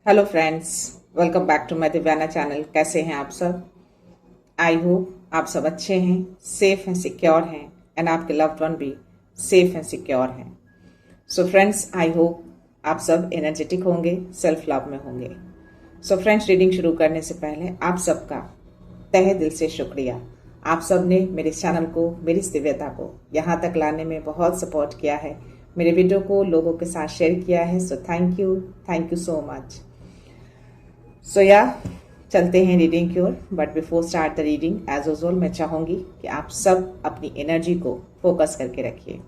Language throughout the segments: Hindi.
Hello friends, welcome back to my Divyana channel. कैसे हैं आप सब? आई होप आप सब अच्छे हैं, सेफ हैं, सिक्योर हैं एंड आपके लव्ड वन भी सेफ हैं, सिक्योर हैं। सो फ्रेंड्स, आई होप आप सब एनर्जेटिक होंगे, सेल्फ लव में होंगे। सो फ्रेंड्स, रीडिंग शुरू करने से पहले आप सबका तहे दिल से शुक्रिया। आप सब ने मेरे चैनल को, मेरी इस दिव्यता को यहाँ तक लाने में बहुत सपोर्ट किया है, मेरे वीडियो को लोगों के साथ शेयर किया है। So thank you so much. So चलते हैं रीडिंग की ओर। But before start the reading, as usual मैं चाहूंगी कि आप सब अपनी एनर्जी को फोकस करके रखिए।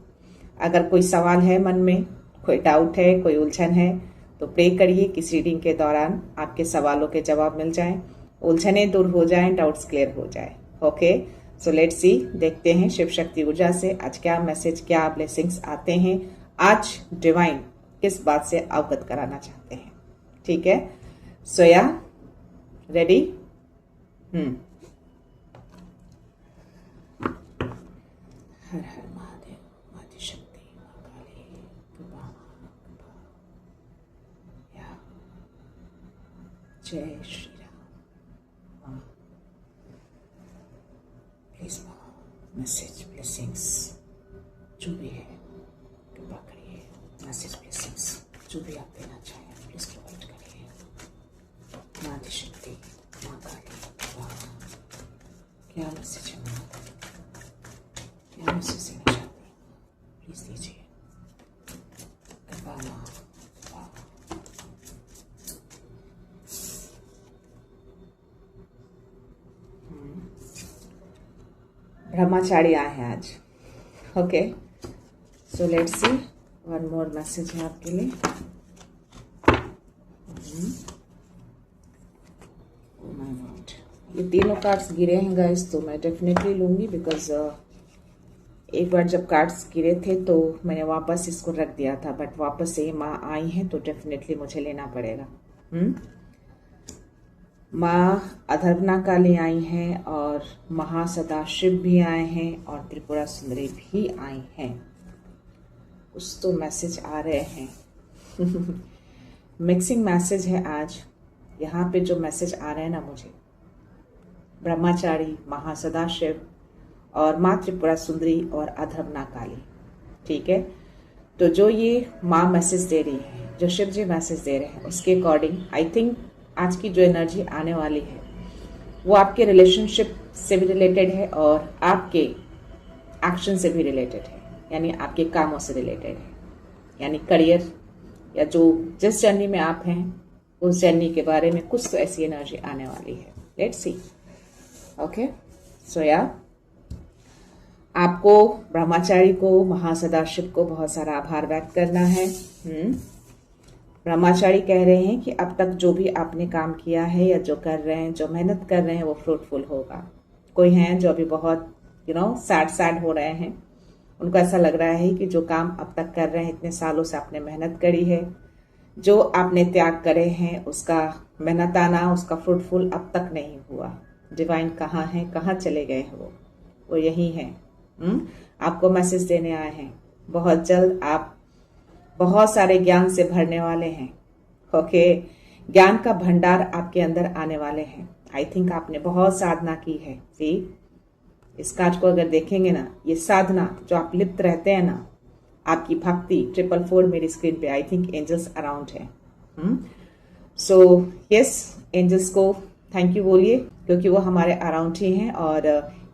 अगर कोई सवाल है मन में, कोई डाउट है, कोई उलझन है, तो प्रे करिए कि इस रीडिंग के दौरान आपके सवालों के जवाब मिल जाएं, उलझनें दूर हो जाएं, डाउट्स क्लियर हो जाए। ओके, सो लेट्स सी, देखते हैं शिव शक्ति ऊर्जा से आज क्या मैसेज, क्या ब्लेसिंग्स आते हैं। आज डिवाइन किस बात से अवगत कराना चाहते हैं। ठीक है, सो रेडी? हर हर महादेव, माती शक्ति, माँ काली, कृपा, कृपा। या जय Shri Ram. Please message, blessings जो भी है कृपा करिए। मैसेज, ब्लेसिंग्स जो भी आप देना चाहें प्लीज प्रोवाइड करिए। माती शक्ति, माँ काली, कृपा। क्या मैसेज है माँ? क्या मैसेज देना चाहती हैं? प्लीज दीजिए। कृपा माँ, कृपा। ब्रह्मचारी आए हैं आज। Okay, so let's C, one more message है आपके लिए। Oh my God, ये तीनों कार्ड्स गिरे हैं गाइस, तो मैं डेफिनेटली लूंगी बिकॉज एक बार जब कार्ड्स गिरे थे तो मैंने वापस इसको रख दिया था, बट वापस से माँ आई हैं तो डेफिनेटली मुझे लेना पड़ेगा। माँ अधर्वना काली आई हैं और महासदाशिव भी आए हैं और त्रिपुरा सुंदरी भी आई हैं। कुछ तो मैसेज आ रहे हैं। मिक्सिंग मैसेज है आज यहाँ पे। जो मैसेज आ रहे हैं ना मुझे, ब्रह्मचारी, महासदाशिव और माँ त्रिपुरा सुंदरी और अधर्वना काली। ठीक है, तो जो ये माँ मैसेज दे रही है, जो शिव जी मैसेज दे रहे हैं, उसके अकॉर्डिंग आई थिंक आज की जो एनर्जी आने वाली है वो आपके रिलेशनशिप से भी रिलेटेड है और आपके एक्शन से भी रिलेटेड है, यानी आपके कामों से रिलेटेड है, यानी करियर या जो जिस जर्नी में आप हैं उस जर्नी के बारे में कुछ तो ऐसी एनर्जी आने वाली है। Let's C. ओके, सो आपको, ब्रह्मचारी को, महासदाशिव को बहुत सारा आभार व्यक्त करना है। ब्रह्मचारी कह रहे हैं कि अब तक जो भी आपने काम किया है या जो कर रहे हैं, जो मेहनत कर रहे हैं, वो फ्रूटफुल होगा। कोई हैं जो अभी बहुत सैड हो रहे हैं, उनको ऐसा लग रहा है कि जो काम अब तक कर रहे हैं, इतने सालों से आपने मेहनत करी है, जो आपने त्याग करे हैं, उसका मेहनत आना, उसका फ्रूटफुल अब तक नहीं हुआ। डिवाइन कहाँ है, कहाँ चले गए हैं वो यही हैं। आपको मैसेज देने आए हैं। बहुत जल्द आप बहुत सारे ज्ञान से भरने वाले हैं। ओके, ज्ञान का भंडार आपके अंदर आने वाले हैं। आई थिंक आपने बहुत साधना की है। सी, इस कार्ड को अगर देखेंगे ना, ये साधना जो आप लिप्त रहते हैं ना, आपकी भक्ति 444 मेरी स्क्रीन पे, आई थिंक एंजल्स अराउंड है। सो यस, एंजल्स को थैंक यू बोलिए क्योंकि वो हमारे अराउंड ही हैं और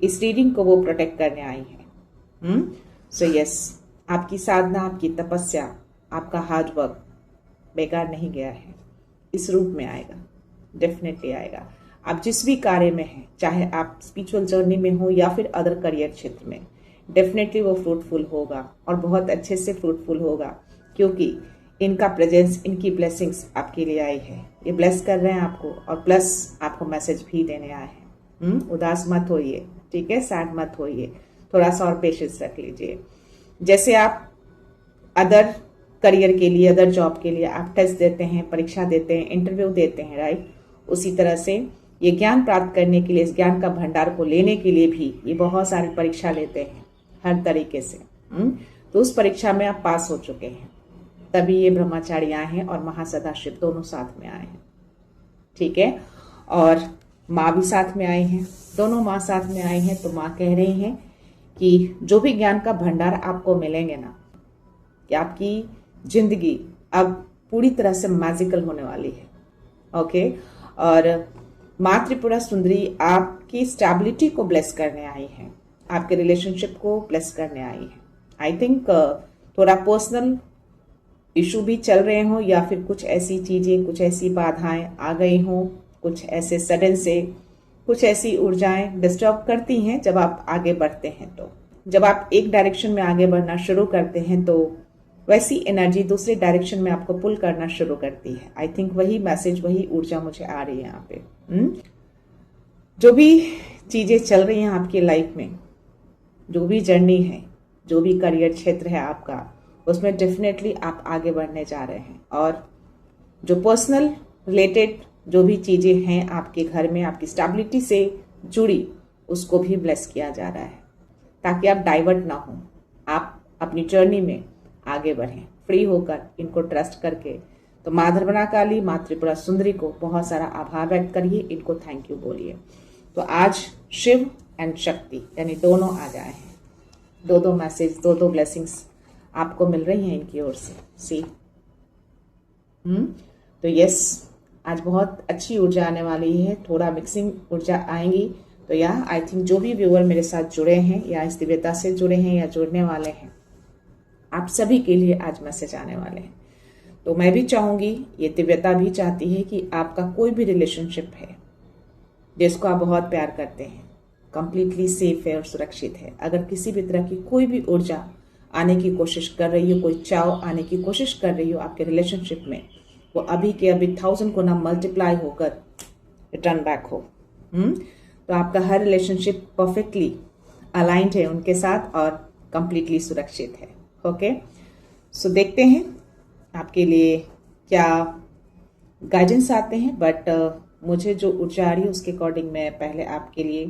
इस रीडिंग को वो प्रोटेक्ट करने आई हैं। सो यस, आपकी साधना, आपकी तपस्या, आपका हार्ड वर्क बेकार नहीं गया है। इस रूप में आएगा, डेफिनेटली आएगा। आप जिस भी कार्य में हैं, चाहे आप स्पिरिचुअल जर्नी में हो या फिर अदर करियर क्षेत्र में, डेफिनेटली वो फ्रूटफुल होगा और बहुत अच्छे से फ्रूटफुल होगा क्योंकि इनका प्रेजेंस, इनकी ब्लेसिंग्स आपके लिए आई है। ये ब्लेस कर रहे हैं आपको और प्लस आपको मैसेज भी देने आए हैं। उदास मत होइए, ठीक है, सैड मत होइए, थोड़ा सा और पेशेंस रख लीजिए। जैसे आप अदर करियर के लिए, अदर जॉब के लिए आप टेस्ट देते हैं, परीक्षा देते हैं, इंटरव्यू देते हैं, राइट, उसी तरह से ये ज्ञान प्राप्त करने के लिए, इस ज्ञान का भंडार को लेने के लिए भी ये बहुत सारी परीक्षा लेते हैं हर तरीके से। तो उस परीक्षा में आप पास हो चुके हैं। तभी ये ब्रह्मचारी आए हैं और महासदाशिव दोनों साथ में आए हैं, ठीक है। और माँ भी साथ में आई हैं, दोनों माँ साथ में आई हैं। तो माँ कह रही हैं कि जो भी ज्ञान का भंडार आपको मिलेंगे ना, कि आपकी जिंदगी अब पूरी तरह से मैजिकल होने वाली है, ओके। और माँ त्रिपुरा सुंदरी आपकी स्टेबिलिटी को ब्लेस करने आई है, आपके रिलेशनशिप को ब्लेस करने आई है। आई थिंक थोड़ा पर्सनल इशू भी चल रहे हो, या फिर कुछ ऐसी चीजें, कुछ ऐसी बाधाएं आ गई हो, कुछ ऐसे सडन से कुछ ऐसी ऊर्जाएं डिस्टर्ब करती हैं जब आप आगे बढ़ते हैं। तो जब आप एक डायरेक्शन में आगे बढ़ना शुरू करते हैं तो वैसी एनर्जी दूसरे डायरेक्शन में आपको पुल करना शुरू करती है। आई थिंक वही मैसेज, वही ऊर्जा मुझे आ रही है यहाँ पे। जो भी चीजें चल रही हैं आपकी लाइफ में, जो भी जर्नी है, जो भी करियर क्षेत्र है आपका, उसमें डेफिनेटली आप आगे बढ़ने जा रहे हैं। और जो पर्सनल रिलेटेड जो भी चीजें हैं आपके घर में, आपकी स्टेबिलिटी से जुड़ी, उसको भी ब्लेस किया जा रहा है, ताकि आप डाइवर्ट ना हो, आप अपनी जर्नी में आगे बढ़ें फ्री होकर, इनको ट्रस्ट करके। तो माँ धर्मना काली, माँ त्रिपुरा सुंदरी को बहुत सारा आभार व्यक्त करिए, इनको थैंक यू बोलिए। तो आज शिव एंड शक्ति यानी दोनों आ गए हैं, दो मैसेज, दो ब्लेसिंग्स आपको मिल रही हैं इनकी ओर से। सी तो यस, आज बहुत अच्छी ऊर्जा आने वाली है, थोड़ा मिक्सिंग ऊर्जा आएंगी। तो या आई थिंक जो भी व्यूअर मेरे साथ जुड़े हैं या इस दिव्यता से जुड़े हैं या जुड़ने वाले हैं, आप सभी के लिए आज मैसेज आने वाले हैं। तो मैं भी चाहूंगी, ये दिव्यता भी चाहती है कि आपका कोई भी रिलेशनशिप है जिसको आप बहुत प्यार करते हैं, कंप्लीटली सेफ है और सुरक्षित है। अगर किसी भी तरह की कोई भी ऊर्जा आने की कोशिश कर रही हो, कोई चाव आने की कोशिश कर रही हो आपके रिलेशनशिप में, वो अभी के अभी 1000 गुना मल्टीप्लाई होकर रिटर्न बैक हो। तो आपका हर रिलेशनशिप परफेक्टली अलाइंड है उनके साथ और कंप्लीटली सुरक्षित है। ओके, सो देखते हैं आपके लिए क्या गाइडेंस आते हैं। बट मुझे जो ऊर्जा आ रही है उसके अकॉर्डिंग मैं पहले आपके लिए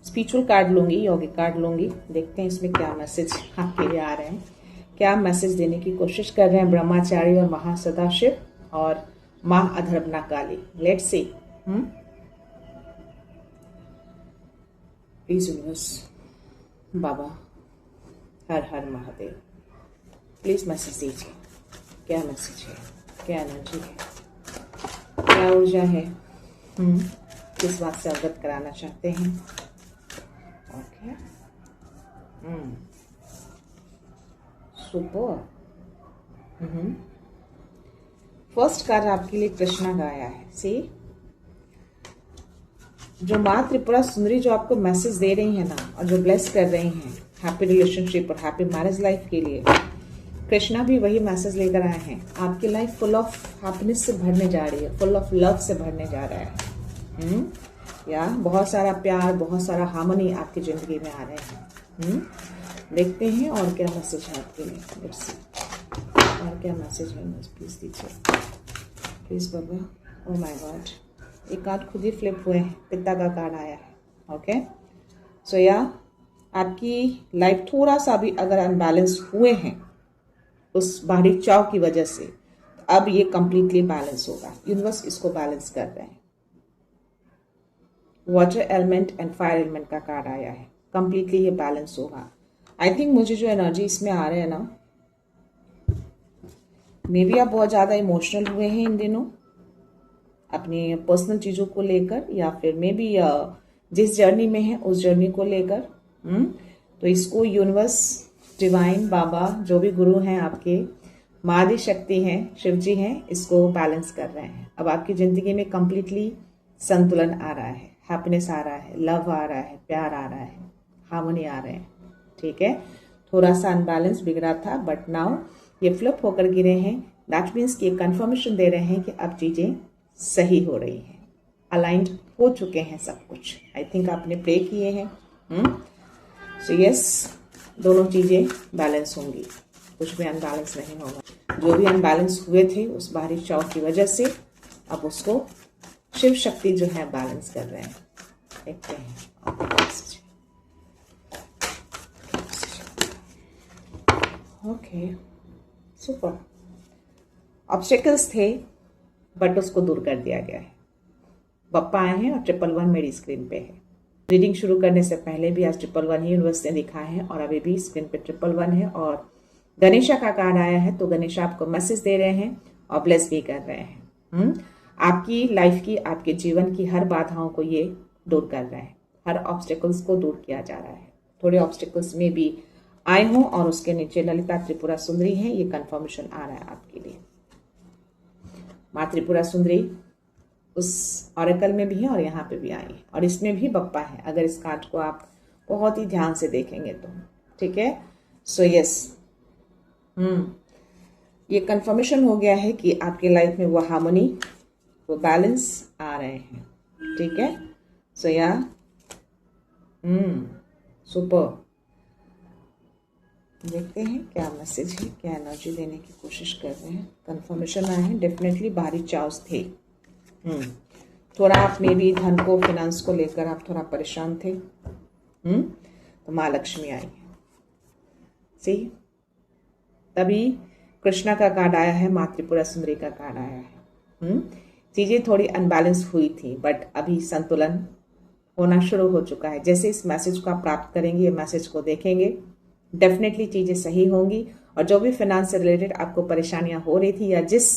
स्पिरिचुअल कार्ड लूंगी, यौगिक कार्ड लूंगी। देखते हैं इसमें क्या मैसेज आपके लिए आ रहे हैं, क्या मैसेज देने की कोशिश कर रहे हैं ब्रह्मचारी और महासदाशिव और माँ Adharvana Kali. Let's see. Please universe, बाबा हर हर महादेव, प्लीज मैसेज दीजिए, क्या मैसेज है, क्या एनर्जी है, क्या ऊर्जा है, किस बात से अवगत कराना चाहते हैं। Okay, super. फर्स्ट कार्ड आपके लिए कृष्णा का आया है। सी, जो माँ त्रिपुरा सुंदरी जो आपको मैसेज दे रही है ना, और जो ब्लेस कर रही हैं हैप्पी रिलेशनशिप और हैप्पी मैरिज लाइफ के लिए, कृष्णा भी वही मैसेज लेकर आए हैं। आपकी लाइफ फुल ऑफ हैप्पीनेस से भरने जा रही है, फुल ऑफ लव से भरने जा रहा है। या बहुत सारा प्यार, बहुत सारा हार्मनी आपकी जिंदगी में आ रहे हैं। देखते हैं और क्या मैसेज है आपके लिए। लेट्स सी, और क्या मैसेज है, प्लीज दीजिए, please Baba. Oh my God, एक कार्ड खुद ही फ्लिप हुए हैं, पिता का कार्ड आया है। ओके, सो या आपकी लाइफ थोड़ा सा भी अगर अनबैलेंस हुए हैं उस बाहरी चाव की वजह से, तो अब ये कंप्लीटली बैलेंस होगा। यूनिवर्स इसको बैलेंस कर रहे हैं। Water element and fire element का कार्ड आया है, कंप्लीटली ये बैलेंस होगा। आई थिंक मुझे जो एनर्जी इसमें आ रहे हैं ना, मे बी आप बहुत ज्यादा इमोशनल हुए हैं इन दिनों अपनी पर्सनल चीजों को लेकर, या फिर मे बी जिस जर्नी में है उस जर्नी को लेकर। तो इसको यूनिवर्स, डिवाइन, बाबा, जो भी गुरु हैं आपके, माँ शक्ति हैं, शिव जी हैं, इसको बैलेंस कर रहे हैं। अब आपकी जिंदगी में कंप्लीटली संतुलन आ रहा है, हैप्पीनेस आ रहा है, लव आ रहा है, प्यार आ रहा है, हार्मनी आ रहे हैं। ठीक है, थोड़ा सा अनबैलेंस बिगड़ा था, बट नाउ ये फ्लिप होकर गिरे हैं। दैट मीन्स कि कंफर्मेशन दे रहे हैं कि अब चीजें सही हो रही हैं, अलाइंड हो चुके हैं सब कुछ। आई थिंक आपने प्रे किए हैं। सो यस, दोनों चीजें बैलेंस होंगी, कुछ भी अनबैलेंस नहीं होगा। जो भी अनबैलेंस हुए थे उस बाहरी चाव की वजह से, अब उसको शिव शक्ति जो है बैलेंस कर रहे हैं। देखते हैं। Okay, super. ऑब्स्टेकल्स थे बट उसको दूर कर दिया गया है। बप्पा आए हैं और 111 मेरी स्क्रीन पे है। रीडिंग शुरू करने से पहले भी आज 111 ही यूनिवर्स ने दिखा है और अभी भी स्क्रीन पे 111 है और गणेशा का कार्ड आया है। तो गणेशा आपको मैसेज दे रहे हैं और ब्लेस भी कर रहे हैं। आपकी लाइफ की, आपके जीवन की हर बाधाओं को ये दूर कर रहे हैं, हर ऑब्स्टेकल्स को दूर किया जा रहा है। थोड़े ऑब्स्टेकल्स में भी आए हों और उसके नीचे ललिता त्रिपुरा सुंदरी है, ये कंफर्मेशन आ रहा है आपके लिए। माँ त्रिपुरा सुंदरी उस ऑरेकल में भी है और यहाँ पे भी आई है और इसमें भी बप्पा है, अगर इस कार्ड को आप बहुत ही ध्यान से देखेंगे तो। ठीक है, सो यस, ये कंफर्मेशन हो गया है कि आपके लाइफ में वो हार्मनी, वो बैलेंस आ रहे हैं। ठीक है, सो या सुपर। देखते हैं क्या मैसेज है, क्या एनर्जी देने की कोशिश कर रहे हैं। कंफर्मेशन आए हैं, डेफिनेटली बाहरी चार्ज थे। थोड़ा आप में भी धन को, फिनेंस को लेकर आप थोड़ा परेशान थे। तो माँ लक्ष्मी आई है। सी, तभी कृष्णा का कार्ड आया है, माँ त्रिपुरा सुंदरी का कार्ड आया है। चीजें थोड़ी अनबैलेंस हुई थी बट अभी संतुलन होना शुरू हो चुका है। जैसे इस मैसेज को आप प्राप्त करेंगे, ये मैसेज को देखेंगे, डेफिनेटली चीजें सही होंगी और जो भी फाइनेंस से रिलेटेड आपको परेशानियां हो रही थी या जिस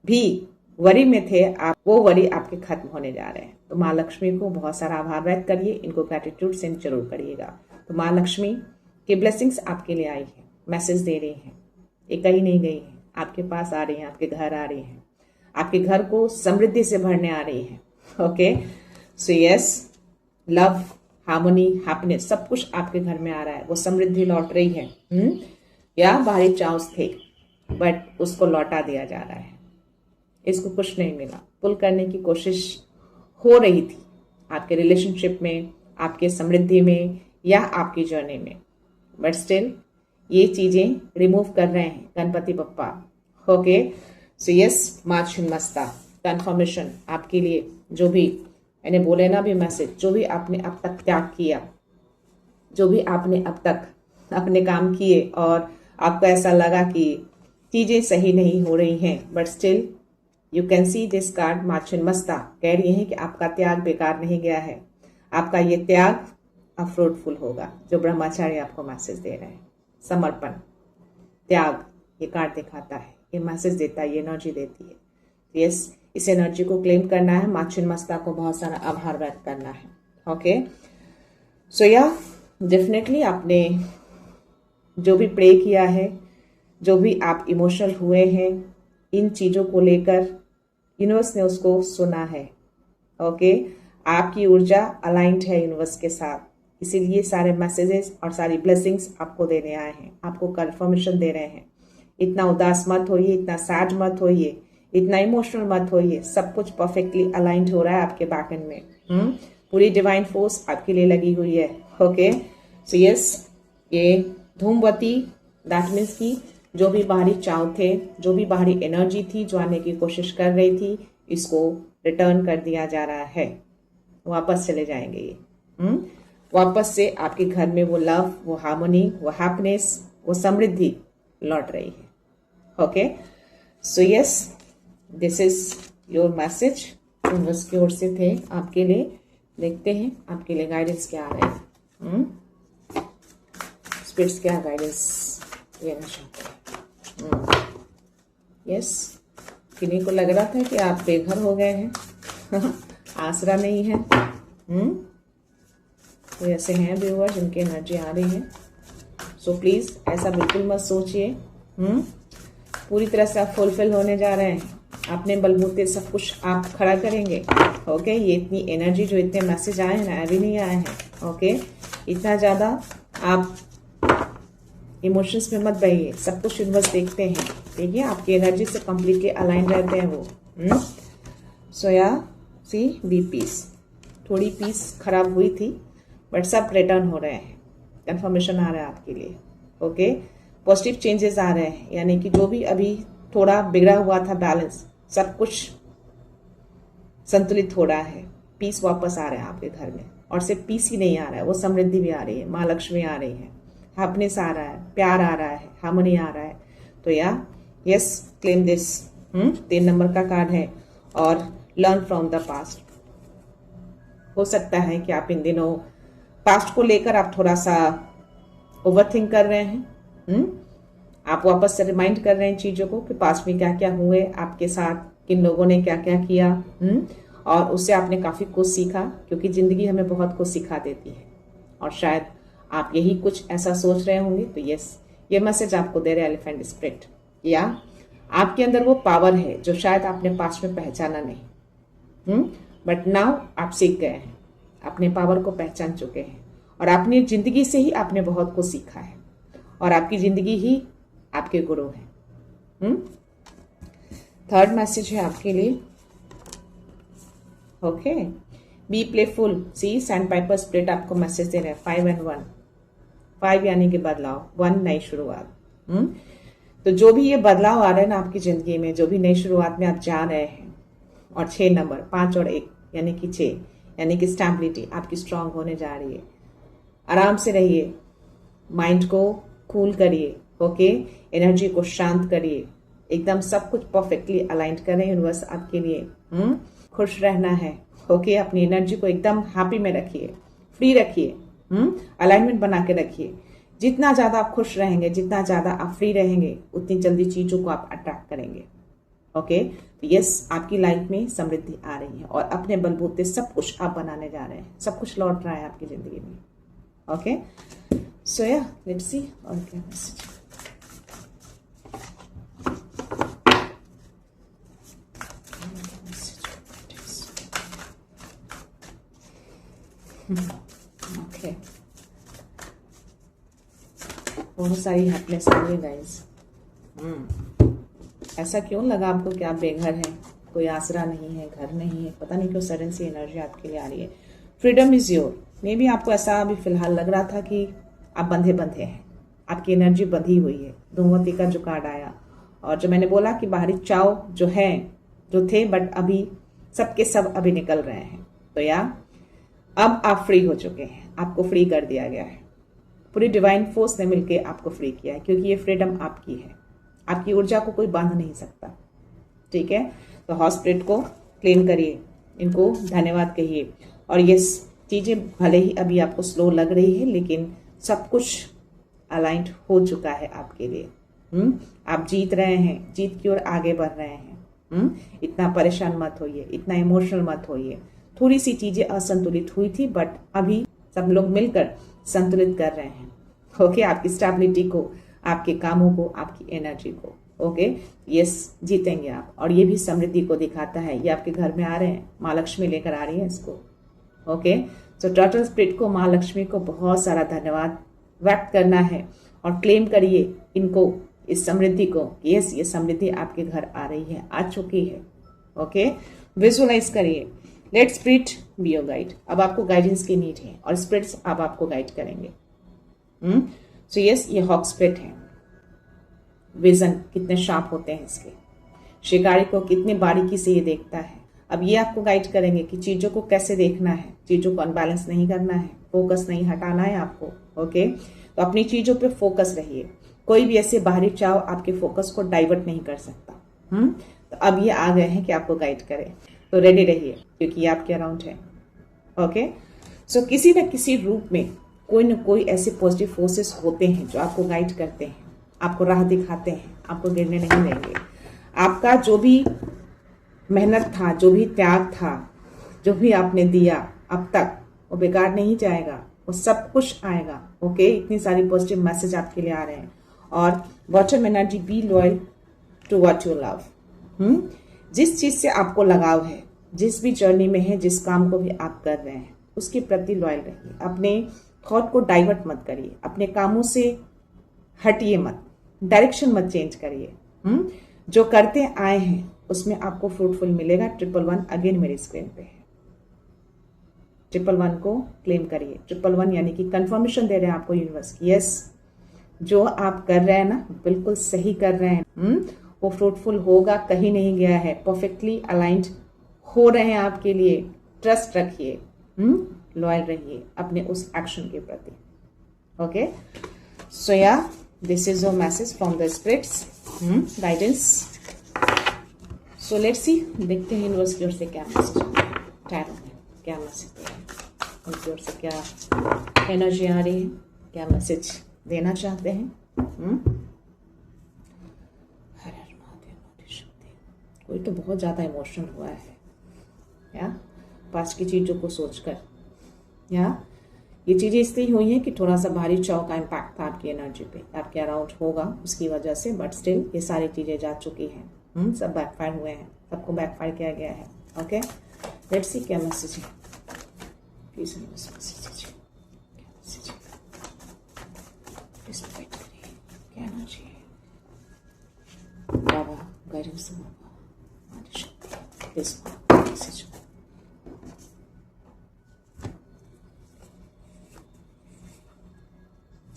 भी वरी में थे आप, वो वरी आपके खत्म होने जा रहे हैं। तो माँ लक्ष्मी को बहुत सारा आभार व्यक्त करिए, इनको ग्रेटिट्यूड सेंड जरूर करिएगा। तो माँ लक्ष्मी की ब्लेसिंग्स आपके लिए आई है, मैसेज दे रही है, ये कहीं नहीं गई है, आपके पास आ रही है, आपके घर आ रही है, आपके घर को समृद्धि से भरने आ रही है। Okay, so yes, love, harmony, happiness सब कुछ आपके घर में आ रहा है, वो समृद्धि लौट रही है। या बाहरी चांस थे बट उसको लौटा दिया जा रहा है, इसको कुछ नहीं मिला। पुल करने की कोशिश हो रही थी आपके रिलेशनशिप में, आपके समृद्धि में या आपकी जर्नी में, बट स्टिल ये चीजें रिमूव कर रहे हैं Ganpati Bappa. Okay, so yes, माँ छिन्नमस्ता कंफर्मेशन आपके लिए। जो भी मैंने बोले ना भी मैसेज, जो भी आपने अब तक त्याग किया, जो भी आपने अब तक अपने काम किए और आपको ऐसा लगा कि चीजें सही नहीं हो रही हैं but still you can see this card. माँ छिन्नमस्ता कह रही है कि आपका त्याग बेकार नहीं गया है, आपका ये त्याग अब फ्रूटफुल होगा। जो ब्रह्मचारी आपको मैसेज दे रहे हैं, समर्पण, त्याग, ये कार्ड दिखाता है, ये मैसेज देता है, ये एनर्जी देती है। यस, इस एनर्जी को क्लेम करना है, माँ छिन्नमस्ता को बहुत सारा आभार व्यक्त करना है। ओके, सो या डेफिनेटली आपने जो भी प्रे किया है, जो भी आप इमोशनल हुए हैं, इन चीजों को लेकर यूनिवर्स ने उसको सुना है। ओके, आपकी ऊर्जा अलाइंड है यूनिवर्स के साथ, इसीलिए सारे मैसेजेस और सारी ब्लेसिंग्स आपको देने आए हैं, आपको कंफर्मेशन दे रहे हैं। इतना उदास मत होइए, इतना सैड मत होइए, इतना इमोशनल मत होइए, सब कुछ परफेक्टली अलाइंड हो रहा है आपके बैक एंड में। पूरी डिवाइन फोर्स आपके लिए लगी हुई है। ओके, सो यस, ये धूमवती दैट मीन्स की जो भी बाहरी चाव थे, जो भी बाहरी एनर्जी थी जो आने की कोशिश कर रही थी, इसको रिटर्न कर दिया जा रहा है, वापस चले जाएंगे ये। वापस से आपके घर में वो लव, वो हार्मनी, वो हैप्पीनेस, वो समृद्धि लौट रही है। Okay, so yes, this is your message universe की ओर से थे आपके लिए। देखते हैं आपके लिए गाइडेंस क्या आ रहे हैं, स्पिरिट्स क्या गाइडेंस लेना चाहते हैं। यस, किन्हीं को लग रहा था कि आप बेघर हो गए हैं, आसरा नहीं है। तो ऐसे हैं व्यूअर्स जिनकी एनर्जी आ रही है। सो प्लीज ऐसा बिल्कुल मत सोचिए। पूरी तरह से आप फुलफिल होने जा रहे हैं, अपने बलबूते सब कुछ आप खड़ा करेंगे। ओके, ये इतनी एनर्जी जो इतने मैसेज आए हैं ना, अभी नहीं आए हैं। ओके, इतना ज्यादा आप इमोशंस में मत बहिए, सब कुछ यूनिवर्स देखते हैं। देखिए, आपकी एनर्जी से कंप्लीटली अलाइन रहते हैं वो। सो या सी, बी पीस। थोड़ी पीस खराब हुई थी बट सब रिटर्न हो रहे हैं, कंफर्मेशन आ रहा है आपके लिए। ओके, पॉजिटिव चेंजेस आ रहे हैं, यानी कि जो भी अभी थोड़ा बिगड़ा हुआ था बैलेंस, सब कुछ संतुलित हो रहा है। पीस वापस आ रहा है आपके घर में, और सिर्फ पीस ही नहीं आ रहा है, वो समृद्धि भी आ रही है, माँ लक्ष्मी आ रही है, हैप्पीनेस आ रहा है, प्यार आ रहा है, हार्मनी आ रहा है। तो या यस, क्लेम दिस। 3 नंबर का कार्ड है। और लर्न फ्रॉम द पास्ट। हो सकता है कि आप इन दिनों पास्ट को लेकर आप थोड़ा सा ओवरथिंक कर रहे हैं। आप वापस से रिमाइंड कर रहे हैं चीजों को कि पास्ट में क्या क्या हुए आपके साथ, किन लोगों ने क्या क्या किया। और उससे आपने काफी कुछ सीखा, क्योंकि जिंदगी हमें बहुत कुछ सिखा देती है। और शायद आप यही कुछ ऐसा सोच रहे होंगे। तो यस, ये मैसेज आपको दे रहे एलिफेंट स्पिरिट, या आपके अंदर वो पावर है जो शायद आपने पास्ट में पहचाना नहीं, बट नाउ आप सीख गए हैं, अपने पावर को पहचान चुके हैं, और अपनी जिंदगी से ही आपने बहुत कुछ सीखा है, और आपकी जिंदगी ही आपके गुरु है। थर्ड मैसेज है आपके लिए, ओके, बी प्लेफुल। सी सैंड पाइपर स्पिरिट आपको मैसेज दे रहे हैं 5 and 1। 5 यानी कि बदलाव, 1 नई शुरुआत। तो जो भी ये बदलाव आ रहे हैं ना आपकी जिंदगी में, जो भी नई शुरुआत में आप जा रहे हैं, और 6 नंबर 5 और 1 यानी कि 6, यानी कि स्टेबिलिटी आपकी स्ट्रांग होने जा रही है। आराम से रहिए, माइंड को कूल करिए, ओके, एनर्जी को शांत करिए, एकदम सब कुछ परफेक्टली अलाइंड करें यूनिवर्स आपके लिए। खुश रहना है, ओके, अपनी एनर्जी को एकदम हैप्पी में रखिए, फ्री रखिए, अलाइनमेंट बना के रखिए। जितना ज्यादा आप खुश रहेंगे, जितना ज्यादा आप फ्री रहेंगे, उतनी जल्दी चीजों को आप अट्रैक्ट करेंगे। ओके, तो यस, आपकी लाइफ में समृद्धि आ रही है, और अपने बलबूते सब कुछ आप बनाने जा रहे हैं, सब कुछ लौट रहा है आपकी जिंदगी में। ओके, सो या लेट्स सी और क्या मैसेज। ओके, बहुत सारी हैप्पीनेस आ रही है गाइस। ऐसा क्यों लगा आपको कि आप बेघर हैं, कोई आसरा नहीं है, घर नहीं है, पता नहीं क्यों सडन सी एनर्जी आपके लिए आ रही है। Freedom is your. May be आपको ऐसा अभी फिलहाल लग रहा था कि आप बंधे बंधे हैं, आपकी एनर्जी बंधी हुई है। धूमवती का जो कार्ड आया, और जो मैंने बोला कि बाहरी चाव जो है, जो थे, बट अभी सबके सब अभी निकल रहे हैं। तो या अब आप फ्री हो चुके हैं, आपको फ्री कर दिया गया है, पूरी डिवाइन फोर्स ने मिलकर आपको फ्री किया है, क्योंकि ये फ्रीडम आपकी है। आपकी ऊर्जा को कोई बांध नहीं सकता, ठीक है। तो हॉस्पिटल को क्लीन करिए, इनको धन्यवाद कहिए, और ये चीजें भले ही अभी आपको स्लो लग रही है, लेकिन सब कुछ अलाइंड हो चुका है आपके लिए। आप जीत रहे हैं, जीत की ओर आगे बढ़ रहे हैं। इतना परेशान मत होइए, इतना इमोशनल मत होइए। थोड़ी सी चीजें असंतुलित हुई थी, बट अभी सब लोग मिलकर संतुलित कर रहे हैं। ओके, आपकी स्टेबिलिटी को, आपके कामों को, आपकी एनर्जी को। ओके, यस, जीतेंगे आप। और ये भी समृद्धि को दिखाता है। ये आपके घर में आ रहे हैं, माँ लक्ष्मी लेकर आ रही है इसको। ओके, तो टर्टल स्पिरिट को, माँ लक्ष्मी को बहुत सारा धन्यवाद व्यक्त करना है, और क्लेम करिए इनको, इस समृद्धि को। यस, ये समृद्धि आपके घर आ रही है, आ चुकी है। ओके, विजुअलाइज करिए। Let spirit be your guide. अब आपको गाइडेंस की नीड है, और स्पिरिट्स अब आपको गाइड करेंगे। सो यस, ये हॉक स्पिरिट है। विजन कितने शार्प होते हैं इसके, शिकारी को कितनी बारीकी से ये देखता है। अब ये आपको गाइड करेंगे कि चीजों को कैसे देखना है, चीजों को अनबैलेंस नहीं करना है, फोकस नहीं हटाना है आपको। ओके, तो अपनी चीजों पे फोकस रहिए। कोई भी ऐसे बाहरी चाव आपके फोकस को डाइवर्ट नहीं कर सकता। तो अब ये आ गए हैं कि आपको गाइड करें, तो रेडी रहिए, क्योंकि ये आपके अराउंड है। ओके, सो किसी न किसी रूप में कोई न कोई ऐसे पॉजिटिव फोर्सेस होते हैं जो आपको गाइड करते हैं, आपको राह दिखाते हैं, आपको गिरने नहीं देंगे। आपका जो भी मेहनत था, जो भी त्याग था, जो भी आपने दिया अब तक, वो बेकार नहीं जाएगा, वो सब कुछ आएगा। ओके, इतनी सारी पॉजिटिव मैसेज आपके लिए आ रहे हैं। और bottom energy, be loyal to what you love. जिस चीज से आपको लगाव है, जिस भी जर्नी में है, जिस काम को भी आप कर रहे हैं, उसके प्रति लॉयल रहिए। अपने थॉट को डाइवर्ट मत करिए, अपने कामों से हटिए मत, डायरेक्शन मत चेंज करिए। जो करते आए हैं उसमें आपको फ्रूटफुल मिलेगा। 111 अगेन मेरी स्क्रीन पे है। 111 को क्लेम करिए। 111 यानी कि कंफर्मेशन दे रहे हैं आपको यूनिवर्स की, यस, जो आप कर रहे हैं ना, बिल्कुल सही कर रहे हैं। वो फ्रूटफुल होगा, कहीं नहीं गया है, परफेक्टली अलाइंड हो रहे हैं आपके लिए। ट्रस्ट रखिए, लॉयल रहिए अपने उस एक्शन के प्रति। ओके, सो या this is your message from the spirits, guidance. So let's see, देखते हैं यूनिवर्स की ओर से क्या मैसेज टैरो में क्या मैसेज दे रहे हैं, उनकी ओर से क्या एनर्जी आ रही है, क्या मैसेज देना चाहते हैं। कोई तो बहुत ज़्यादा इमोशनल हुआ है या पास्ट की चीज़ों को सोचकर, या ये चीज़ें इसलिए हुई हैं कि थोड़ा सा भारी चौक का इम्पैक्ट था आपकी एनर्जी पे, आपके अराउंड होगा उसकी वजह से, बट स्टिल ये सारी चीज़ें जा चुकी हैं। सब बैकफायर हुए हैं, सबको बैकफायर किया गया है। ओके, लेट्स सी क्या मैसेज है, प्लीज मैसेज है, क्या मैसेज है, रिस्पेक्ट करिए, क्या एनर्जी है, बाबा गाइडेंस, बाबा प्लीज मैसेज।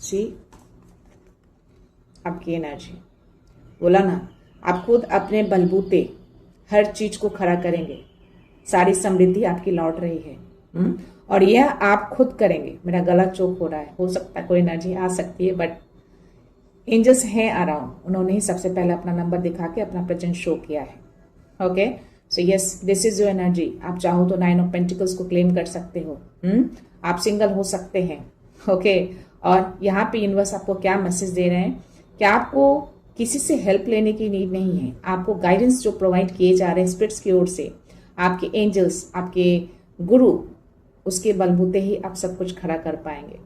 सी आपकी एनर्जी बोला ना, आप खुद अपने बलबूते हर चीज को खड़ा करेंगे, सारी समृद्धि आपकी लौट रही है। और यह आप खुद करेंगे। मेरा गला चोक हो रहा है, हो सकता है कोई एनर्जी आ सकती है, बट एंजल्स हैं अराउंड, उन्होंने ही सबसे पहले अपना नंबर दिखा के अपना प्रेजेंस शो किया है। Okay, so yes, this is your energy. आप चाहो तो 9 ऑफ पेंटिकल्स को क्लेम कर सकते हो। आप सिंगल हो सकते हैं। ओके, और यहाँ पे यूनिवर्स आपको क्या मैसेज दे रहे हैं कि आपको किसी से हेल्प लेने की नीड नहीं है। आपको गाइडेंस जो प्रोवाइड किए जा रहे हैं स्पिरिट्स की ओर से, आपके एंजल्स, आपके गुरु, उसके बलबूते ही आप सब कुछ खड़ा कर पाएंगे।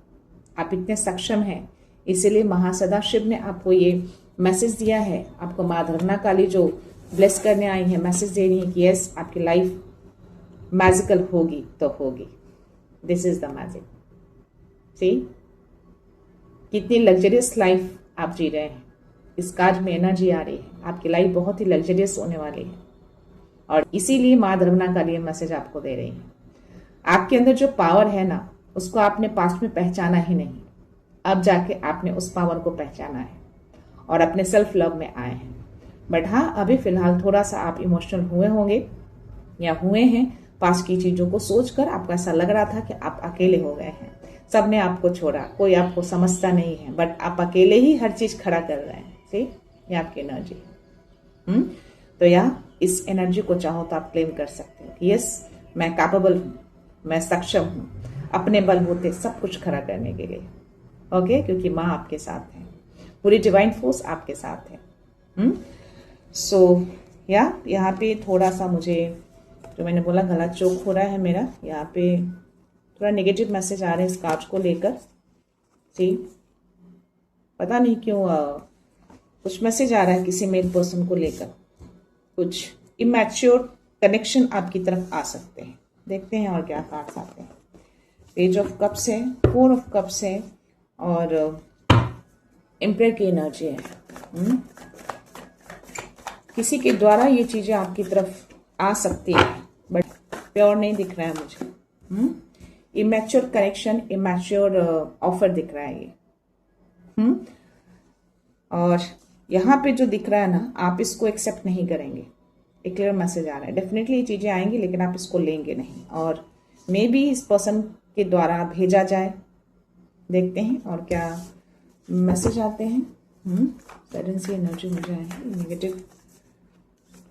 आप इतने सक्षम हैं, इसीलिए महासदा शिव ने आपको ये मैसेज दिया है। आपको माँ धरना काली जो ब्लेस करने आई है, मैसेज दे रही है कि यस, आपकी लाइफ मैजिकल होगी तो होगी। This is the magic. See कितनी लग्जरियस लाइफ आप जी रहे हैं, इस कार्ड में एनर्जी आ रही है, आपकी लाइफ बहुत ही लग्जरियस होने वाली है। और इसीलिए माँ धर्मना का लिए मैसेज आपको दे रही है। आपके अंदर जो पावर है ना, उसको आपने पास्ट में पहचाना ही नहीं, अब जाके आपने उस पावर को पहचाना है और अपने सेल्फ लव में आए हैं। बट हाँ, अभी फिलहाल थोड़ा सा आप इमोशनल हुए होंगे या हुए हैं पास्ट की चीजों को सोचकर। आपको ऐसा लग रहा था कि आप अकेले हो गए हैं, सबने आपको छोड़ा, कोई आपको समझता नहीं है, बट आप अकेले ही हर चीज खड़ा कर रहे हैं। सी, ये आपकी एनर्जी है। तो या इस एनर्जी को चाहो तो आप क्लेम कर सकते हो कि यस, मैं कैपेबल हूं, मैं सक्षम हूं अपने बलबूते सब कुछ खड़ा करने के लिए। ओके, क्योंकि माँ आपके साथ है, पूरी डिवाइन फोर्स आपके साथ है। सो या यहाँ पे थोड़ा सा मुझे, जो मैंने बोला गला चोक हो रहा है मेरा, यहाँ पे थोड़ा नेगेटिव मैसेज आ रहे हैं इस कार्ड को लेकर। सी, पता नहीं क्यों कुछ मैसेज आ रहा है किसी मेल पर्सन को लेकर, कुछ इमैच्योर कनेक्शन आपकी तरफ आ सकते हैं। देखते हैं और क्या कार्ड्स आते हैं। पेज ऑफ कप्स है, 4 ऑफ कप्स है और एम्पायर की एनर्जी है। किसी के द्वारा ये चीजें आपकी तरफ आ सकती है, बट प्योर नहीं दिख रहा है मुझे। इमैच्योर कनेक्शन, इमैच्योर ऑफर दिख रहा है ये। और यहाँ पे जो दिख रहा है ना, आप इसको एक्सेप्ट नहीं करेंगे। एक क्लियर मैसेज आ रहा है, डेफिनेटली ये चीजें आएंगी लेकिन आप इसको लेंगे नहीं, और मे बी इस पर्सन के द्वारा भेजा जाए। देखते हैं और क्या मैसेज आते हैं। सडन सी एनर्जी मुझे आई है, नेगेटिव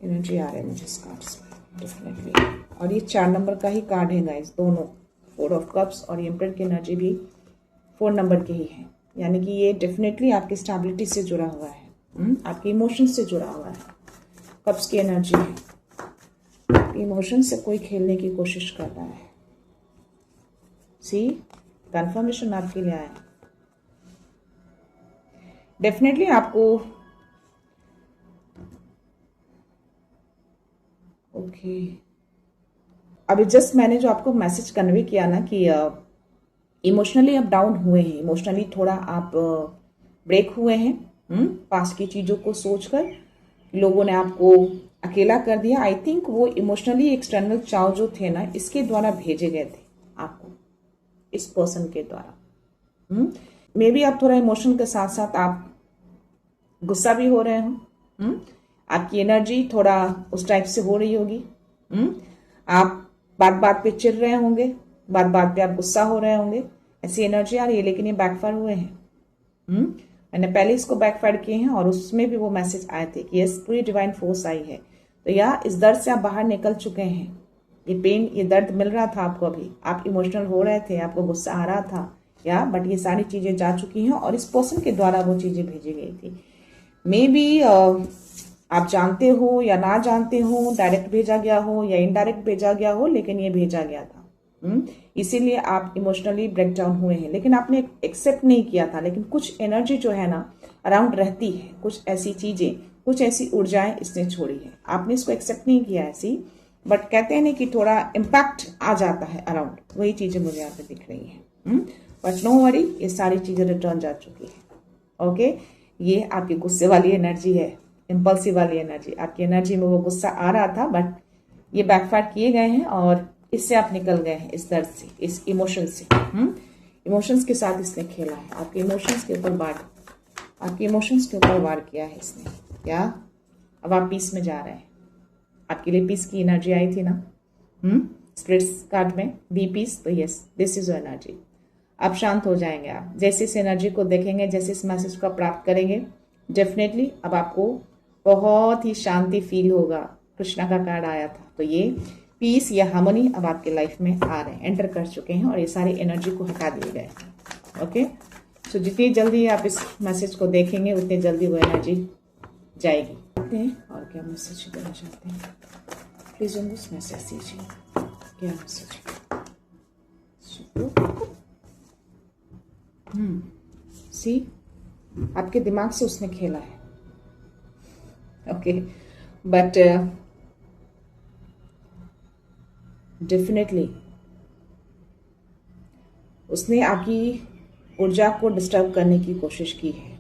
एनर्जी आ रहा है मुझे इस कार्ड्स में डेफिनेटली। और ये 4 नंबर का ही कार्ड है गाइस, दोनों 4 ऑफ कप्स और एम्परर की एनर्जी भी 4 नंबर के ही है, यानी कि ये डेफिनेटली आपकी स्टेबिलिटी से जुड़ा हुआ है, आपके इमोशन से जुड़ा हुआ है। कप्स की एनर्जी है, इमोशन से कोई खेलने की कोशिश कर रहा है। सी, कंफर्मेशन आपके लिए आया। डेफिनेटली आपको ओके, अभी जस्ट मैंने जो आपको मैसेज कन्वे किया ना कि इमोशनली आप डाउन हुए हैं, इमोशनली थोड़ा आप ब्रेक हुए हैं। पास्ट की चीजों को सोचकर लोगों ने आपको अकेला कर दिया। आई थिंक वो इमोशनली एक्सटर्नल चाव जो थे ना, इसके द्वारा भेजे गए थे आपको, इस पर्सन के द्वारा। मे बी आप थोड़ा इमोशन के साथ साथ आप गुस्सा भी हो रहे हो। आपकी एनर्जी थोड़ा उस टाइप से हो रही होगी। आप बात बात पे चिढ़ रहे होंगे, बात बात पे आप गुस्सा हो रहे होंगे, ऐसी एनर्जी आ रही है। लेकिन ये बैकफायर हुए हैं। मैंने पहले इसको बैकफायर किए हैं और उसमें भी वो मैसेज आए थे कि यस, पूरी डिवाइन फोर्स आई है। तो या इस दर्द से आप बाहर निकल चुके हैं। ये पेन, ये दर्द मिल रहा था आपको, अभी आप इमोशनल हो रहे थे, आपको गुस्सा आ रहा था या, बट ये सारी चीजें जा चुकी हैं और इस पर्सन के द्वारा वो चीजें भेजी गई थी। मे बी आप जानते हो या ना जानते हो, डायरेक्ट भेजा गया हो या इनडायरेक्ट भेजा गया हो, लेकिन ये भेजा गया था। इसीलिए आप इमोशनली ब्रेक डाउन हुए हैं, लेकिन आपने एक्सेप्ट नहीं किया था। लेकिन कुछ एनर्जी जो है ना अराउंड रहती है, कुछ ऐसी चीजें, कुछ ऐसी ऊर्जाएं इसने छोड़ी है, आपने इसको एक्सेप्ट नहीं किया ऐसी, बट कहते हैं ना कि थोड़ा इम्पैक्ट आ जाता है अराउंड, वही चीजें मुझे यहाँ पे दिख रही है। बट नो वरी, ये सारी चीजें रिटर्न जा चुकी है। ओके, ये आपकी गुस्से वाली एनर्जी है, इम्पल्सिव वाली एनर्जी। आपकी एनर्जी में वो गुस्सा आ रहा था, बट ये बैकफायर किए गए हैं और इससे आप निकल गए हैं, इस दर्द से, इस इमोशन से। इमोशंस के साथ इसने खेला है, आपके इमोशंस के ऊपर वार किया है इसने। क्या अब आप पीस में जा रहे हैं? आपके लिए पीस की एनर्जी आई थी ना स्पिरिट्स कार्ड में, बी पीस, तो yes, this is your energy. अब शांत हो जाएंगे आप, जैसे इस एनर्जी को देखेंगे, जैसे इस मैसेज को प्राप्त करेंगे, डेफिनेटली अब आपको बहुत ही शांति फील होगा। कृष्णा का कार्ड आया था, तो ये पीस या हार्मनी अब आपके लाइफ में आ रहे हैं, एंटर कर चुके हैं और ये सारी एनर्जी को हटा दिए गए। ओके, सो जितनी जल्दी आप इस मैसेज को देखेंगे उतनी जल्दी वो एनर्जी जाएगी। और क्या मैसेज देना चाहते हैं? प्लीज उनको मैसेज दीजिए, क्या मैसेज? सी, आपके दिमाग से उसने खेला है। ओके, बट डेफिनेटली उसने आपकी ऊर्जा को डिस्टर्ब करने की कोशिश की है।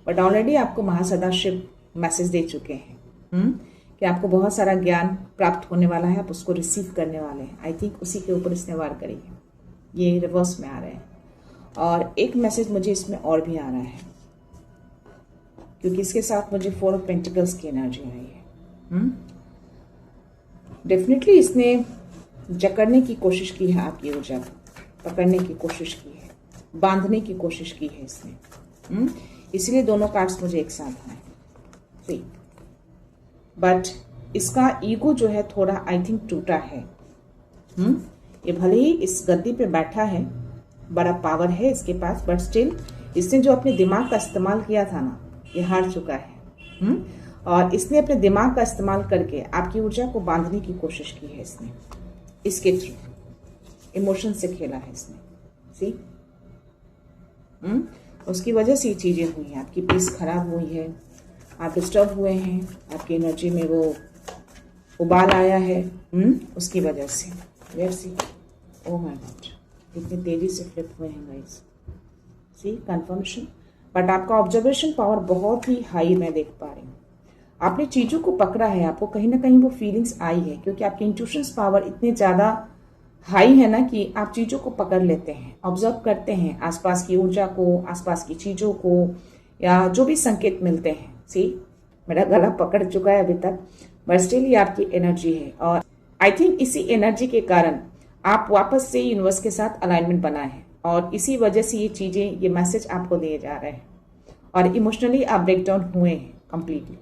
बट ऑलरेडी आपको महासदाशिव मैसेज दे चुके हैं कि आपको बहुत सारा ज्ञान प्राप्त होने वाला है, आप उसको रिसीव करने वाले हैं। आई थिंक उसी के ऊपर इसने वार करी है। ये रिवर्स में आ रहे हैं और एक मैसेज मुझे इसमें और भी आ रहा है, क्योंकि इसके साथ मुझे 4 ऑफ पेंटिकल्स की एनर्जी आई है। डेफिनेटली इसने जकड़ने की कोशिश की है, आपकी ऊर्जा को पकड़ने की कोशिश की है, बांधने की कोशिश की है इसने। इसलिए दोनों कार्ड्स मुझे एक साथ आए। बट इसका ईगो जो है थोड़ा आई थिंक टूटा है। ये भले ही इस गद्दी पे बैठा है, बड़ा पावर है इसके पास, बट स्टिल इसने जो अपने दिमाग का इस्तेमाल किया था ना, ये हार चुका है। और इसने अपने दिमाग का इस्तेमाल करके आपकी ऊर्जा को बांधने की कोशिश की है इसने, इसके थ्रू इमोशन से खेला है इसने। सी, उसकी वजह से ये चीजें हुई हैं, आपकी पीस खराब हुई है, आप डिस्टर्ब हुए हैं, आपकी एनर्जी में वो उबाल आया है, उसकी वजह से। Let's see, oh my god, कितनी तेजी से फ्लिप हुए हैं गाइस। See, confirmation. बट आपका ऑब्जर्वेशन पावर बहुत ही हाई मैं देख पा रही हूँ। आपने चीजों को पकड़ा है, आपको कहीं ना कहीं वो फीलिंग्स आई है, क्योंकि आपकी इंट्यूशंस पावर इतने ज्यादा हाई है ना कि आप चीजों को पकड़ लेते हैं, ऑब्जर्व करते हैं आसपास की ऊर्जा को, आसपास की चीजों को, या जो भी संकेत मिलते हैं। सी, मेरा गला पकड़ चुका है अभी तक, बट स्टिल ये आपकी एनर्जी है। और आई थिंक इसी एनर्जी के कारण आप वापस से यूनिवर्स के साथ अलाइनमेंट बनाए हैं और इसी वजह से ये चीजें, ये मैसेज आपको दिए जा रहे हैं और इमोशनली आप ब्रेकडाउन हुए हैं कंप्लीटली।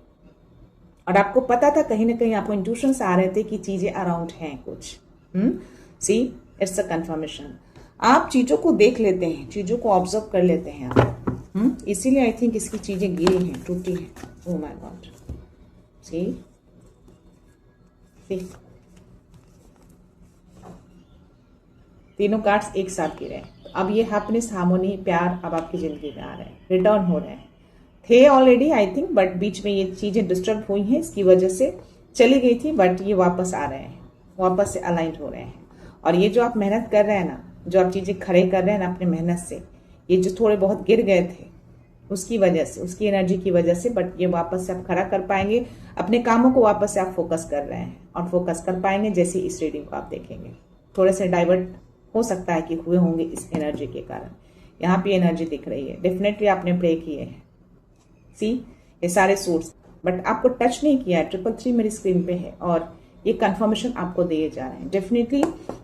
और आपको पता था, कहीं ना कहीं आपको इंट्यूशंस आ रहे थे कि चीजें अराउंड हैं कुछ। सी, इट्स अ कंफर्मेशन। आप चीजों को देख लेते हैं, चीजों को ऑब्जर्व कर लेते हैं आप। इसीलिए आई थिंक इसकी चीजें गिरी हैं, टूटी हैं। ओह माय गॉड, सी, तीनों कार्ड्स एक साथ गिरे हैं। अब ये हैप्पीनेस, हार्मोनी, प्यार अब आपकी जिंदगी में आ रहे हैं, रिटर्न हो रहे हैं। थे ऑलरेडी आई थिंक, बट बीच में ये चीजें डिस्टर्ब हुई हैं, इसकी वजह से चली गई थी, बट ये वापस आ रहे हैं, वापस से अलाइन हो रहे हैं। और ये जो आप मेहनत कर रहे हैं ना, जो आप चीजें खड़े कर रहे हैं ना अपनी मेहनत से, ये जो थोड़े बहुत गिर गए थे उसकी वजह से, उसकी एनर्जी की वजह से, बट ये वापस से आप खड़ा कर पाएंगे, अपने कामों को वापस से आप फोकस कर रहे हैं और फोकस कर पाएंगे। जैसे इस रीडिंग को आप देखेंगे, थोड़े से डाइवर्ट हो सकता है कि हुए होंगे इस एनर्जी के कारण। यहाँ पे एनर्जी दिख रही है, डेफिनेटली आपने प्रे किए हैं। सी, ये सारे सोर्स, बट आपको टच नहीं किया है। 333 मेरी स्क्रीन पे है और ये कंफर्मेशन आपको दिए जा रहे हैं। डेफिनेटली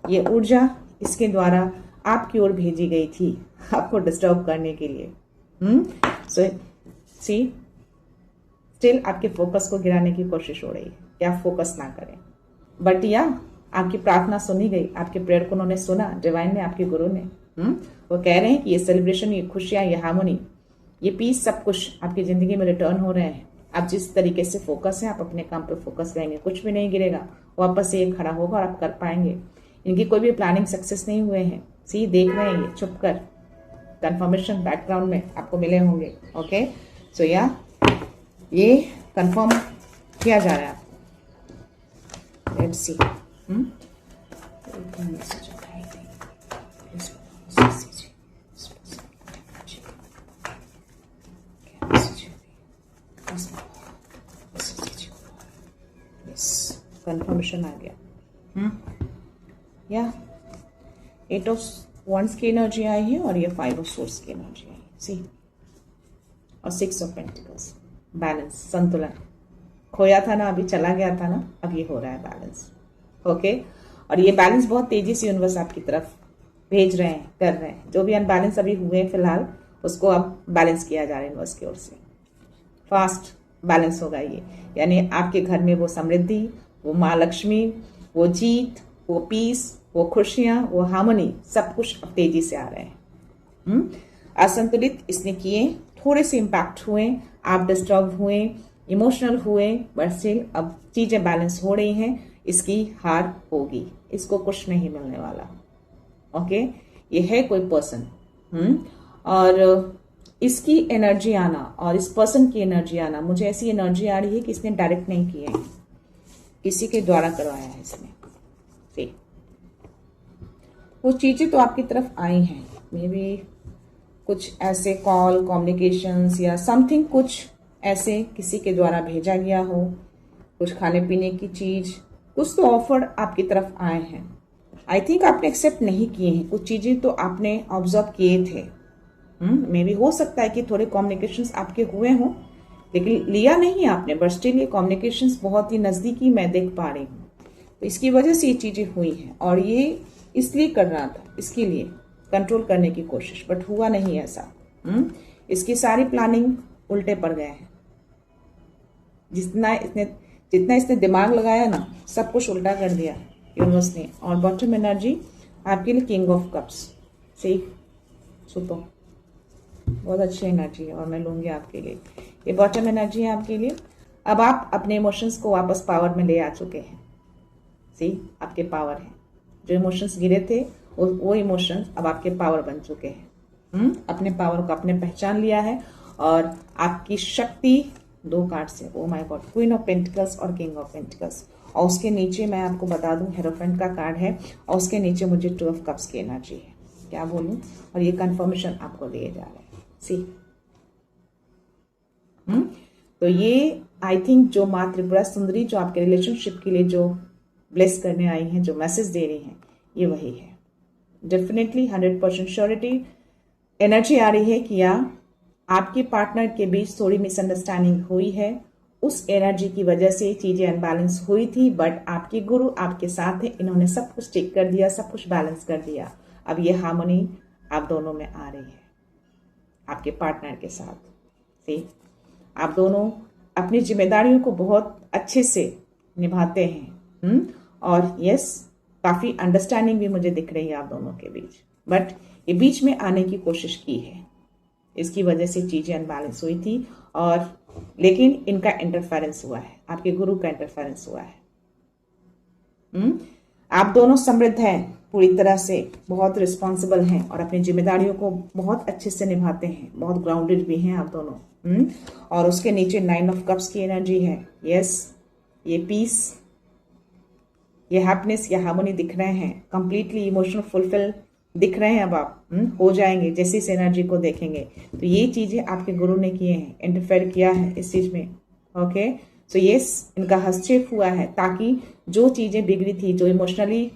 ये ऊर्जा इसके द्वारा आपकी ओर भेजी गई थी, आपको डिस्टर्ब करने के लिए। सो सी, स्टिल आपके फोकस को गिराने की कोशिश हो रही है कि आप फोकस ना करें। बट या आपकी प्रार्थना सुनी गई, आपके प्रेयर को उन्होंने सुना, डिवाइन ने, आपके गुरु ने। वो कह रहे हैं कि ये सेलिब्रेशन, ये खुशियां, ये हार्मोनी, ये पीस, सब कुछ आपकी जिंदगी में रिटर्न हो रहे हैं। आप जिस तरीके से फोकस है, आप अपने काम पे फोकस रहेंगे, कुछ भी नहीं गिरेगा, वापस से ये खड़ा होगा और आप कर पाएंगे। इनकी कोई भी प्लानिंग सक्सेस नहीं हुए हैं, सी देख रहे हैं ये छुप कर, कंफर्मेशन बैकग्राउंड में आपको मिले होंगे। ओके, सो या ये कंफर्म किया जा रहा है आपको। Let's see. कंफर्मेशन आ गया। या 8 ऑफ वंड्स की एनर्जी आई है और ये 5 ऑफ सोर्स की एनर्जी आई है। सी, और 6 ऑफ पेंटिकल्स, बैलेंस, संतुलन खोया था ना, अभी चला गया था ना, अब ये हो रहा है बैलेंस। ओके, और ये बैलेंस बहुत तेजी से यूनिवर्स आपकी तरफ भेज रहे हैं, कर रहे हैं। जो भी अनबैलेंस अभी हुए हैं फिलहाल, उसको अब बैलेंस किया जा रहा है यूनिवर्स की ओर से। फास्ट बैलेंस होगा ये, यानी आपके घर में वो समृद्धि, वो माँ लक्ष्मी, वो जीत, वो पीस, वो खुशियां, वो हार्मनी, सब कुछ अब तेजी से आ रहे हैं। असंतुलित इसने किए, थोड़े से इम्पैक्ट हुए, आप डिस्टर्ब हुए, इमोशनल हुए, बट स्टिल अब चीजें बैलेंस हो रही हैं। इसकी हार होगी, इसको कुछ नहीं मिलने वाला। ओके, ये है कोई पर्सन, और इसकी एनर्जी आना और इस पर्सन की एनर्जी आना, मुझे ऐसी एनर्जी आ रही है कि इसने डायरेक्ट नहीं किए हैं, किसी के द्वारा करवाया है इसने। ठीक, वो चीजें तो आपकी तरफ आई हैं, मे बी कुछ ऐसे कॉल, कम्युनिकेशंस या समथिंग, कुछ ऐसे किसी के द्वारा भेजा गया हो, कुछ खाने पीने की चीज, कुछ तो ऑफर आपकी तरफ आए हैं। आई थिंक आपने एक्सेप्ट नहीं किए हैं, कुछ चीजें तो आपने ऑब्जर्व किए थे। मे बी हो सकता है कि थोड़े कम्युनिकेशंस आपके हुए हों, लेकिन लिया नहीं आपने, बट स्टिल ये कम्युनिकेशंस बहुत ही नजदीकी मैं देख पा रही हूँ। तो इसकी वजह से ये चीजें हुई हैं, और ये इसलिए कर रहा था, इसके लिए कंट्रोल करने की कोशिश, बट हुआ नहीं ऐसा। इसकी सारी प्लानिंग उल्टे पड़ गए हैं। जितना इसने दिमाग लगाया ना, सब कुछ उल्टा कर दिया यूनिवर्स ने। और बॉटम एनर्जी आपके लिए किंग ऑफ कप्स, सही, सुपर, बहुत अच्छी एनर्जी है, और मैं लूंगी आपके लिए। ये बॉटम एनर्जी है आपके लिए। अब आप अपने इमोशंस को वापस पावर में ले आ चुके हैं। सी, आपके पावर है, जो इमोशंस गिरे थे वो इमोशंस अब आपके पावर बन चुके हैं। अपने पावर को आपने पहचान लिया है, और आपकी शक्ति 2 कार्ड से, oh my God, queen of pentacles और किंग ऑफ पेंटिकल्स, और उसके नीचे मैं आपको बता दूं हेरोफेंट का कार्ड है, और उसके नीचे मुझे 2 ऑफ कप्स की एनर्जी है। क्या बोलूं, और ये कंफर्मेशन आपको दिए जा रहे हैं। सी, तो ये आई थिंक जो माँ त्रिपुरा सुंदरी जो आपके रिलेशनशिप के लिए जो ब्लेस करने आई हैं, जो मैसेज दे रही हैं, ये वही है। डेफिनेटली 100% श्योरिटी एनर्जी आ रही है कि या आपके पार्टनर के बीच थोड़ी मिसअंडरस्टैंडिंग हुई है, उस एनर्जी की वजह से चीजें अनबैलेंस हुई थी, बट आपके गुरु आपके साथ है, इन्होंने सब कुछ ठीक कर दिया, सब कुछ बैलेंस कर दिया। अब ये हार्मनी आप दोनों में आ रही है, आपके पार्टनर के साथ। सी, आप दोनों अपनी जिम्मेदारियों को बहुत अच्छे से निभाते हैं, और यस, काफी अंडरस्टैंडिंग भी मुझे दिख रही है आप दोनों के बीच, बट ये बीच में आने की कोशिश की है, इसकी वजह से चीजें अनबैलेंस हुई थी, और लेकिन इनका इंटरफेरेंस हुआ है, आपके गुरु का इंटरफेरेंस हुआ है। आप दोनों समृद्ध हैं पूरी तरह से, बहुत रिस्पॉन्सिबल हैं, और अपनी जिम्मेदारियों को बहुत अच्छे से निभाते हैं, बहुत ग्राउंडेड भी हैं आप दोनों। और उसके नीचे 9 ऑफ कप्स की एनर्जी है। यस, ये पीस, ये हैप्पीनेस, ये हार्मनी दिख रहे हैं, कंप्लीटली इमोशनल फुलफिल दिख रहे हैं। अब आप हो जाएंगे जैसे इस एनर्जी को देखेंगे। तो ये चीजें आपके गुरु ने किए हैं, इंटरफेयर किया है इस चीज में। ओके, सो यस, इनका हस्तक्षेप हुआ है, ताकि जो चीजें बिगड़ी थी, जो इमोशनली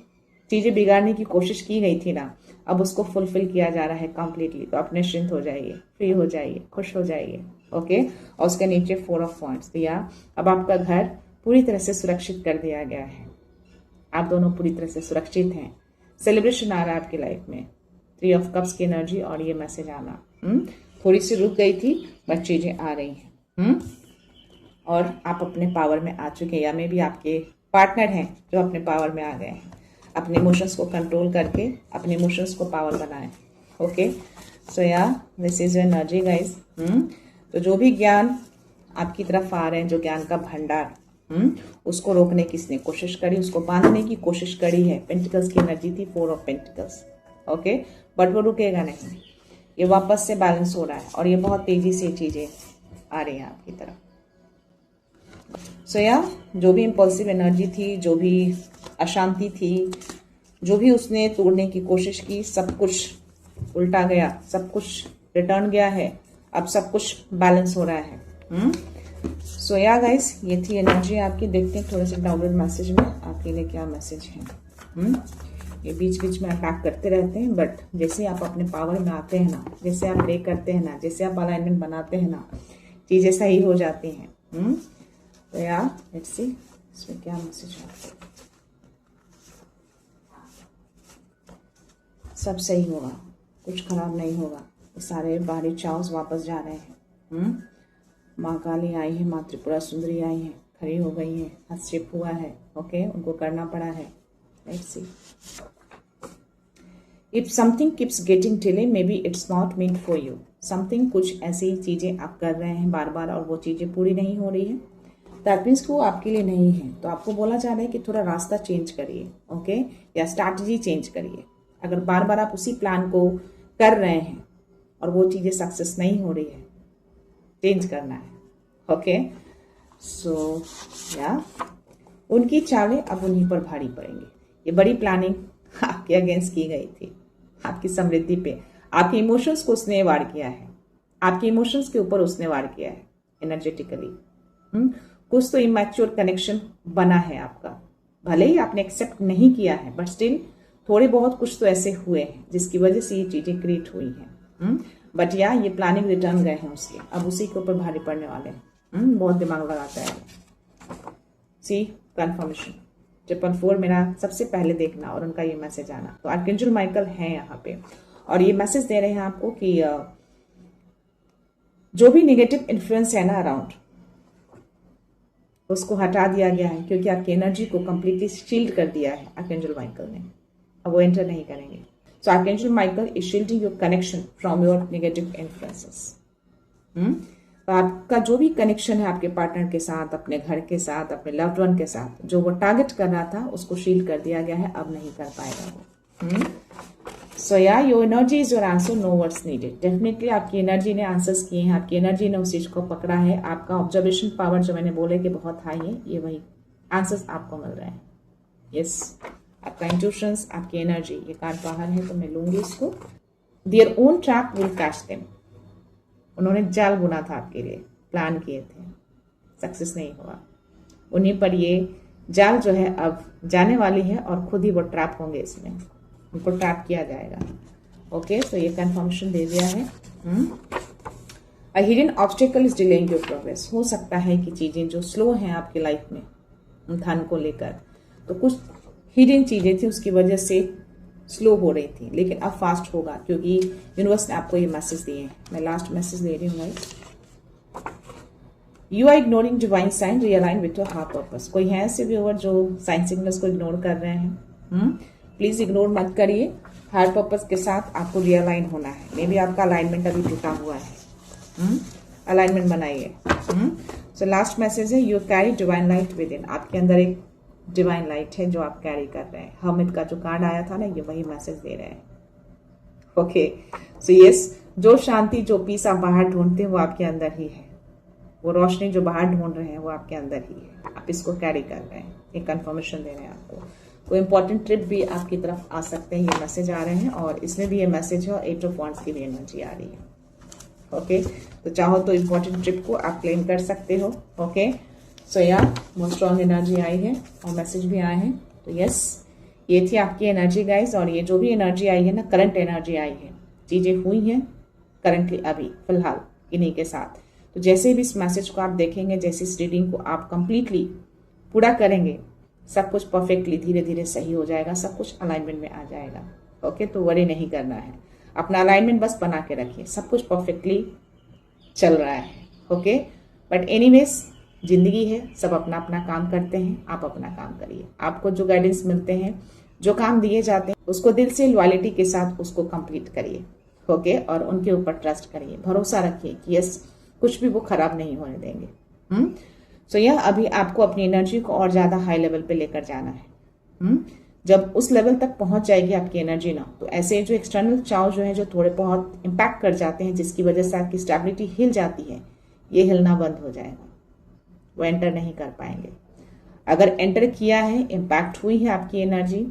चीजें बिगाड़ने की कोशिश की गई थी ना, अब उसको फुलफिल किया जा रहा है कंप्लीटली। तो आप निश्चिंत हो जाइए, फ्री हो जाइए, खुश हो जाइए। ओके, और उसके नीचे 4 ऑफ वांड्स दिया। अब आपका घर पूरी तरह से सुरक्षित कर दिया गया है, आप दोनों पूरी तरह से सुरक्षित हैं। सेलिब्रेशन आ रहा है आपकी लाइफ में, 3 ऑफ कप्स की एनर्जी, और ये मैसेज आना थोड़ी सी रुक गई थी, बट चीजें आ रही हैं। और आप अपने पावर में आ चुके हैं, या मे भी आपके पार्टनर हैं जो अपने पावर में आ गए हैं। अपने इमोशंस को कंट्रोल करके अपने इमोशंस को पावर बनाएं। ओके, सो या this is your energy guys. तो जो भी ज्ञान आपकी तरफ आ रहे हैं, जो ज्ञान का भंडार, उसको रोकने की इसने कोशिश करी, उसको बांधने की कोशिश करी है। पेंटिकल्स की एनर्जी थी 4 ऑफ पेंटिकल्स। ओके, बट वो रुकेगा नहीं, ये वापस से बैलेंस हो रहा है और ये बहुत तेजी से चीजें आ रही हैं आपकी तरफ। सो या जो भी इम्पल्सिव एनर्जी थी, जो भी अशांति थी, जो भी उसने तोड़ने की कोशिश की, सब कुछ उल्टा गया, सब कुछ रिटर्न गया है। अब सब कुछ बैलेंस हो रहा है। सो या गाइस, ये थी एनर्जी आपकी। देखते हैं थोड़े से डाउनलोड मैसेज में आपके लिए क्या मैसेज है। ये बीच बीच में अटैक करते रहते हैं, बट जैसे आप अपने पावर में आते हैं ना, जैसे आप प्रे करते हैं ना, जैसे आप अलाइनमेंट बनाते हैं ना, चीजें सही हो जाती हैं। तो यार लेट्स सी इसमें क्या मैसेज है। सब सही होगा, कुछ खराब नहीं होगा। ये सारे बाहरी चाउस वापस जा रहे हैं। माँ काली आई है, माँ त्रिपुरा सुंदरी आई है, खड़ी हो गई है, हस्तक्षेप हुआ है। ओके, उनको करना पड़ा है। Let's see, if something keeps getting delay, maybe it's not meant for you. Something, कुछ ऐसी चीजें आप कर रहे हैं बार बार और वो चीजें पूरी नहीं हो रही है, दैट मीन्स वो आपके लिए नहीं है। तो आपको बोला जा रहा है कि थोड़ा रास्ता चेंज करिए। ओके, या स्ट्रैटेजी चेंज करिए। अगर बार बार आप उसी प्लान को कर रहे हैं और वो चीजें सक्सेस नहीं हो रही है, चेंज करना है। ओके, सो या उनकी चालें अब उन्हीं पर भारी पड़ेंगी। ये बड़ी प्लानिंग आपके अगेंस्ट की गई थी, आपकी समृद्धि पे। आपके इमोशंस को उसने वार किया है, आपके इमोशंस के ऊपर उसने वार किया है एनर्जेटिकली। कुछ तो इमैच्योर कनेक्शन बना है आपका, भले ही आपने एक्सेप्ट नहीं किया है, बट स्टिल थोड़े बहुत कुछ तो ऐसे हुए हैं जिसकी वजह से ये चीजें क्रिएट हुई हैं। बट या ये प्लानिंग रिटर्न गए हैं उसके, अब उसी के ऊपर भारी पड़ने वाले हैं। बहुत दिमाग लगाता है। सी कंफर्मेशन 444 मेरा सबसे पहले देखना और उनका ये मैसेज आना। तो आर्कएंजल माइकल है यहाँ पे और ये मैसेज दे रहे हैं आपको कि जो भी नेगेटिव इन्फ्लुएंस है ना अराउंड, उसको हटा दिया गया है, क्योंकि आपकी एनर्जी को कंप्लीटली शील्ड कर दिया है आर्कएंजल माइकल ने। अब वो एंटर नहीं करेंगे। So archangel Michael is shielding your connection from your negative influences. तो आपका जो भी कनेक्शन है आपके पार्टनर के साथ, अपने घर के साथ, अपने लव्ड वन के साथ, जो वो टारगेट कर रहा था उसको शील्ड कर दिया गया है, अब नहीं कर पाएगा वो। सो या your energy is your answer, no words needed. Definitely आपकी एनर्जी ने आंसर्स किए हैं, आपकी एनर्जी ने उस चीज को पकड़ा है। आपका ऑब्जर्वेशन पावर जो मैंने बोले कि बहुत हाई है, ये वही आंसर्स आपको मिल रहे हैं। यस, आपका इंट्यूशंस, आपकी एनर्जी। ये कार्ड बाहर है तो मैं लूंगी इसको। Their own trap will catch them. उन्होंने जाल बुना था आपके लिए, प्लान किए थे, सक्सेस नहीं हुआ। उन्हीं पर ये जाल जो है अब जाने वाली है और खुद ही वो ट्रैप होंगे, इसमें उनको ट्रैप किया जाएगा। ओके, तो ये कंफर्मेशन दे दिया है। A hidden obstacle is delaying your progress. हो सकता है कि चीजें जो स्लो हैं आपकी लाइफ में धन को लेकर, तो कुछ हिडन चीजें थी उसकी वजह से स्लो हो रही थी, लेकिन अब फास्ट होगा क्योंकि यूनिवर्स ने आपको ये मैसेज दिए हैं। मैं लास्ट मैसेज दे रही हूँ guys. You are ignoring divine sign, realign with your heart purpose. कोई है ऐसे व्यूअर जो साइन सिग्नल्स को इग्नोर कर रहे हैं? प्लीज इग्नोर मत करिए। हार्ट पर्पस के साथ आपको रियलाइन होना है। मे बी आपका अलाइनमेंट अभी टूटा हुआ है, अलाइनमेंट बनाइए। सो लास्ट मैसेज है, you carry divine light with in. आपके अंदर एक डिवाइन लाइट है जो आप कैरी कर रहे हैं। हर्मिट का जो कार्ड आया था ना, ये वही मैसेज दे रहे हैं। ओके, सो यस, जो शांति, जो पीस आप बाहर ढूंढते हैं वो आपके अंदर ही है। वो रोशनी जो बाहर ढूंढ रहे हैं वो आपके अंदर ही है। आप इसको कैरी कर रहे हैं। एक कंफर्मेशन दे रहे हैं आपको। कोई इंपॉर्टेंट ट्रिप भी आपकी तरफ आ सकते हैं, ये मैसेज आ रहे हैं। और इसमें भी ये मैसेज है और 8 ऑफ वांड्स की भी एनर्जी आ रही है। ओके, तो चाहो तो इंपॉर्टेंट ट्रिप को आप क्लेम कर सकते हो। ओके, सो या बहुत स्ट्रॉन्ग एनर्जी आई है और मैसेज भी आए हैं। तो यस, ये थी आपकी एनर्जी गाइज। और ये जो भी एनर्जी आई है ना, करंट एनर्जी आई है, चीजें हुई हैं करंटली अभी फिलहाल इन्हीं के साथ। तो जैसे भी इस मैसेज को आप देखेंगे, जैसे इस रीडिंग को आप कंप्लीटली पूरा करेंगे, सब कुछ परफेक्टली धीरे धीरे सही हो जाएगा, सब कुछ अलाइनमेंट में आ जाएगा। ओके, तो वरी नहीं करना है, अपना अलाइनमेंट बस बना के रखिए, सब कुछ परफेक्टली चल रहा है। ओके, बट एनीवेज जिंदगी है, सब अपना अपना काम करते हैं, आप अपना काम करिए। आपको जो गाइडेंस मिलते हैं, जो काम दिए जाते हैं, उसको दिल से लॉयल्टी के साथ उसको कंप्लीट करिए। ओके, और उनके ऊपर ट्रस्ट करिए, भरोसा रखिए कि यस, कुछ भी वो खराब नहीं होने देंगे। सो यह अभी आपको अपनी एनर्जी को और ज्यादा हाई लेवल पे लेकर जाना है। जब उस लेवल तक पहुंच जाएगी आपकी एनर्जी ना, तो ऐसे जो एक्सटर्नल चाव जो है, जो थोड़े बहुत इम्पैक्ट कर जाते हैं, जिसकी वजह से आपकी स्टेबिलिटी हिल जाती है, ये हिलना बंद हो जाएगा, वो एंटर नहीं कर पाएंगे। अगर एंटर किया है, इम्पैक्ट हुई है आपकी एनर्जी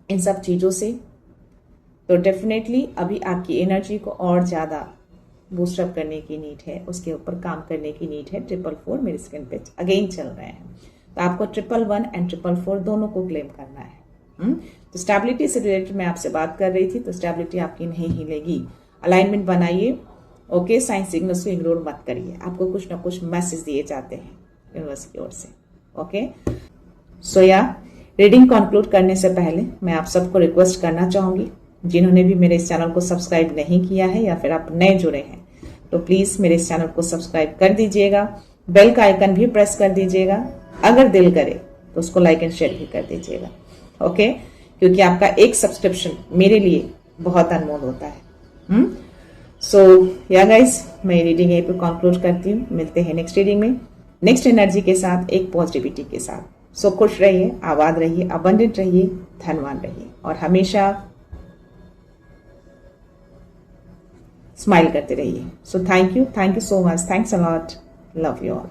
इन सब चीजों से, तो डेफिनेटली अभी आपकी एनर्जी को और ज्यादा बूस्टअप करने की नीड है, उसके ऊपर काम करने की नीड है। 444 मेरी स्क्रीन पे अगेन चल रहे हैं, तो आपको 111 एंड 444 दोनों को क्लेम करना है। तो स्टेबिलिटी से रिलेटेड मैं आपसे बात कर रही थी, तो स्टेबिलिटी आपकी नहीं हिलेगी। अलाइनमेंट बनाइए। ओके, साइन सिग्नल्स को इग्नोर मत करिए, आपको कुछ ना कुछ मैसेज दिए जाते हैं यूनिवर्स की ओर से। ओके, सो या रीडिंग कंक्लूड करने से पहले मैं आप सबको रिक्वेस्ट करना चाहूंगी, जिन्होंने भी मेरे इस चैनल को सब्सक्राइब नहीं किया है या फिर आप नए जुड़े हैं, तो प्लीज मेरे इस चैनल को सब्सक्राइब कर दीजिएगा, बेल का आइकन भी प्रेस कर दीजिएगा, अगर दिल करे तो उसको लाइक एंड शेयर भी कर दीजिएगा। ओके, क्योंकि आपका एक सब्सक्रिप्शन मेरे लिए बहुत अनमोल होता है। सो या गाइस, मैं रीडिंग यहीं पे कंक्लूड करती हूँ। मिलते हैं नेक्स्ट रीडिंग में, नेक्स्ट एनर्जी के साथ, एक पॉजिटिविटी के साथ। सो खुश रहिए, आबाद रहिए, अबंडेंट रहिए, धनवान रहिए और हमेशा स्माइल करते रहिए। सो thank you so much, thanks a lot, love you all.